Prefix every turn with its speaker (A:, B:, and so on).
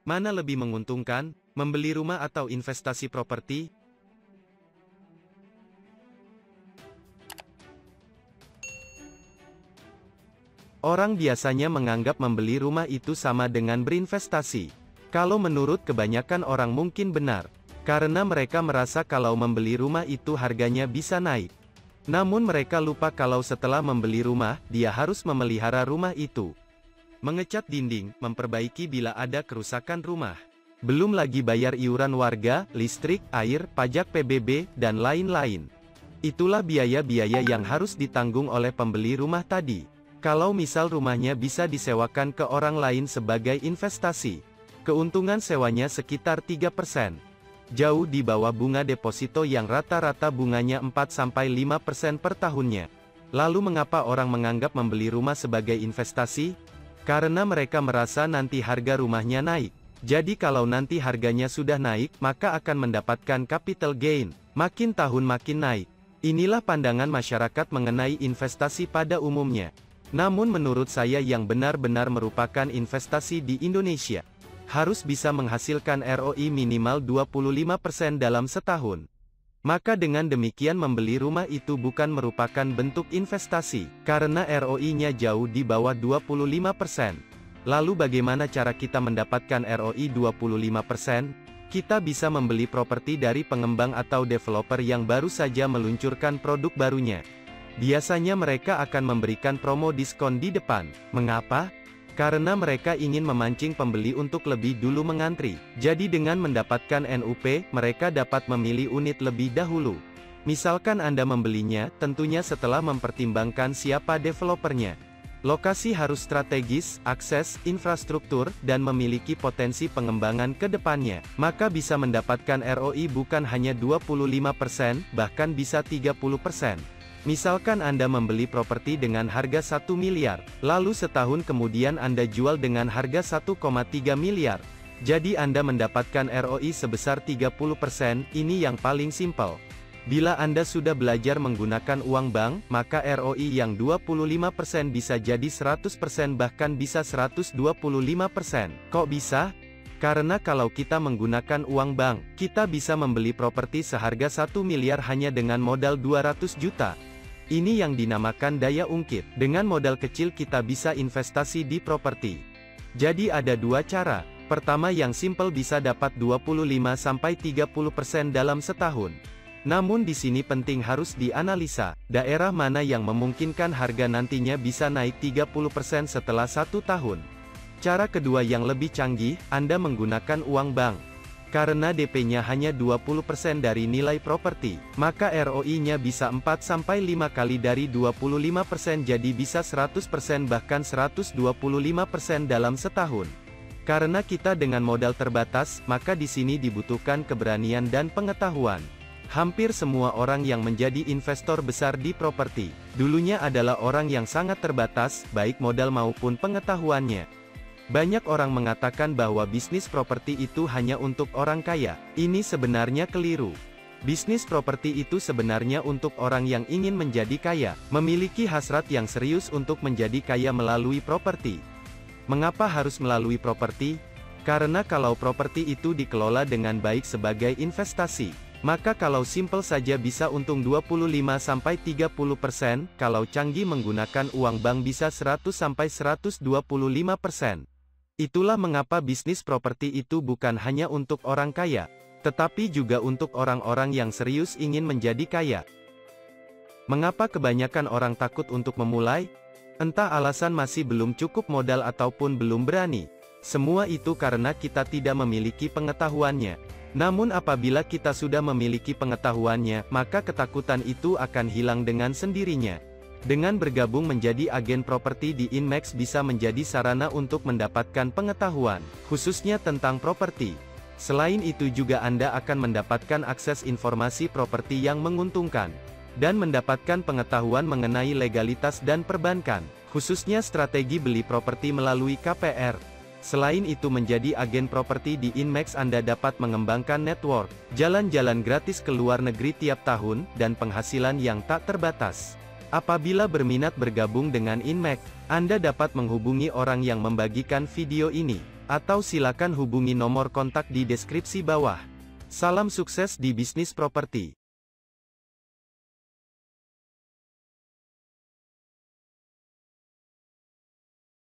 A: Mana lebih menguntungkan, membeli rumah atau investasi properti? Orang biasanya menganggap membeli rumah itu sama dengan berinvestasi. Kalau menurut kebanyakan orang mungkin benar, karena mereka merasa kalau membeli rumah itu harganya bisa naik. Namun mereka lupa kalau setelah membeli rumah, dia harus memelihara rumah itu. Mengecat dinding, memperbaiki bila ada kerusakan rumah. Belum lagi bayar iuran warga, listrik, air, pajak PBB, dan lain-lain. Itulah biaya-biaya yang harus ditanggung oleh pembeli rumah tadi. Kalau misal rumahnya bisa disewakan ke orang lain sebagai investasi, keuntungan sewanya sekitar 3%. Jauh di bawah bunga deposito yang rata-rata bunganya 4-5% per tahunnya. Lalu mengapa orang menganggap membeli rumah sebagai investasi? Karena mereka merasa nanti harga rumahnya naik. Jadi kalau nanti harganya sudah naik, maka akan mendapatkan capital gain. Makin tahun makin naik. Inilah pandangan masyarakat mengenai investasi pada umumnya. Namun menurut saya yang benar-benar merupakan investasi di Indonesia, harus bisa menghasilkan ROI minimal 25% dalam setahun. Maka dengan demikian membeli rumah itu bukan merupakan bentuk investasi, karena ROI-nya jauh di bawah 25%. Lalu bagaimana cara kita mendapatkan ROI 25%? Kita bisa membeli properti dari pengembang atau developer yang baru saja meluncurkan produk barunya. Biasanya mereka akan memberikan promo diskon di depan. Mengapa? Karena mereka ingin memancing pembeli untuk lebih dulu mengantri. Jadi dengan mendapatkan NUP, mereka dapat memilih unit lebih dahulu. Misalkan Anda membelinya, tentunya setelah mempertimbangkan siapa developernya. Lokasi harus strategis, akses, infrastruktur, dan memiliki potensi pengembangan ke depannya. Maka bisa mendapatkan ROI bukan hanya 25%, bahkan bisa 30%. Misalkan Anda membeli properti dengan harga 1 miliar, lalu setahun kemudian Anda jual dengan harga 1,3 miliar. Jadi Anda mendapatkan ROI sebesar 30%, ini yang paling simpel. Bila Anda sudah belajar menggunakan uang bank, maka ROI yang 25% bisa jadi 100% bahkan bisa 125%. Kok bisa? Karena kalau kita menggunakan uang bank, kita bisa membeli properti seharga 1 miliar hanya dengan modal 200 juta. Ini yang dinamakan daya ungkit. Dengan modal kecil kita bisa investasi di properti. Jadi ada dua cara. Pertama yang simple bisa dapat 25-30% dalam setahun. Namun di sini penting harus dianalisa, daerah mana yang memungkinkan harga nantinya bisa naik 30% setelah 1 tahun. Cara kedua yang lebih canggih, Anda menggunakan uang bank. Karena DP-nya hanya 20% dari nilai properti, maka ROI-nya bisa 4-5 kali dari 25% jadi bisa 100% bahkan 125% dalam setahun. Karena kita dengan modal terbatas, maka di sini dibutuhkan keberanian dan pengetahuan. Hampir semua orang yang menjadi investor besar di properti, dulunya adalah orang yang sangat terbatas, baik modal maupun pengetahuannya. Banyak orang mengatakan bahwa bisnis properti itu hanya untuk orang kaya. Ini sebenarnya keliru. Bisnis properti itu sebenarnya untuk orang yang ingin menjadi kaya, memiliki hasrat yang serius untuk menjadi kaya melalui properti. Mengapa harus melalui properti? Karena kalau properti itu dikelola dengan baik sebagai investasi, maka kalau simple saja bisa untung 25-30%, kalau canggih menggunakan uang bank bisa 100-125%. Itulah mengapa bisnis properti itu bukan hanya untuk orang kaya, tetapi juga untuk orang-orang yang serius ingin menjadi kaya. Mengapa kebanyakan orang takut untuk memulai? Entah alasan masih belum cukup modal ataupun belum berani. Semua itu karena kita tidak memiliki pengetahuannya. Namun apabila kita sudah memiliki pengetahuannya, maka ketakutan itu akan hilang dengan sendirinya. Dengan bergabung menjadi agen properti di Inmax bisa menjadi sarana untuk mendapatkan pengetahuan, khususnya tentang properti. Selain itu juga Anda akan mendapatkan akses informasi properti yang menguntungkan, dan mendapatkan pengetahuan mengenai legalitas dan perbankan, khususnya strategi beli properti melalui KPR. Selain itu menjadi agen properti di Inmax Anda dapat mengembangkan network, jalan-jalan gratis ke luar negeri tiap tahun, dan penghasilan yang tak terbatas. Apabila berminat bergabung dengan Inmax, Anda dapat menghubungi orang yang membagikan video ini. Atau silakan hubungi nomor kontak di deskripsi bawah. Salam sukses di bisnis properti.